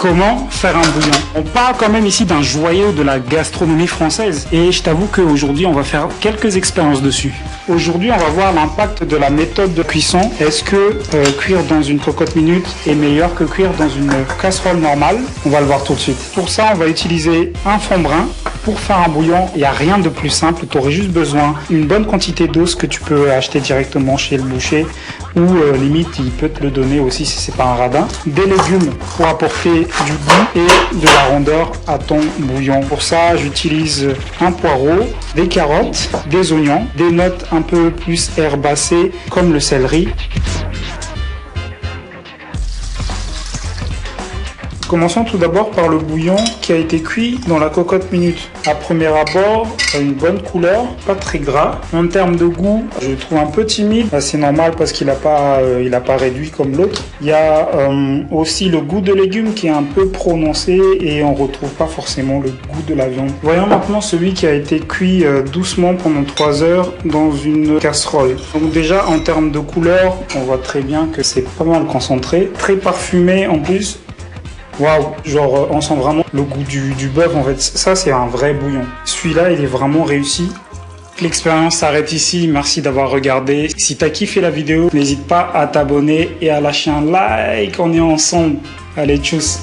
Comment faire un bouillon? On parle quand même ici d'un joyau de la gastronomie française et je t'avoue qu'aujourd'hui on va faire quelques expériences dessus. Aujourd'hui on va voir l'impact de la méthode de cuisson. Est-ce que cuire dans une cocotte minute est meilleur que cuire dans une casserole normale? On va le voir tout de suite. Pour ça on va utiliser un fond brun. Pour faire un bouillon, il n'y a rien de plus simple. Tu aurais juste besoin d'une bonne quantité d'eau, ce que tu peux acheter directement chez le boucher ou limite il peut te le donner aussi si c'est pas un radin. Des légumes pour apporter du goût et de la rondeur à ton bouillon. Pour ça, j'utilise un poireau, des carottes, des oignons, des notes un peu plus herbacées comme le céleri. Commençons tout d'abord par le bouillon qui a été cuit dans la cocotte minute. À premier abord, une bonne couleur, pas très gras. En termes de goût, je le trouve un peu timide. C'est normal parce qu'il n'a pas réduit comme l'autre. Il y a aussi le goût de légumes qui est un peu prononcé et on retrouve pas forcément le goût de la viande. Voyons maintenant celui qui a été cuit doucement pendant 3 heures dans une casserole. Donc déjà en termes de couleur, on voit très bien que c'est pas mal concentré. Très parfumé en plus. Waouh, genre on sent vraiment le goût du bœuf en fait. Ça c'est un vrai bouillon. Celui-là il est vraiment réussi. L'expérience s'arrête ici, merci d'avoir regardé. Si t'as kiffé la vidéo, n'hésite pas à t'abonner et à lâcher un like, on est ensemble. Allez, tchuss.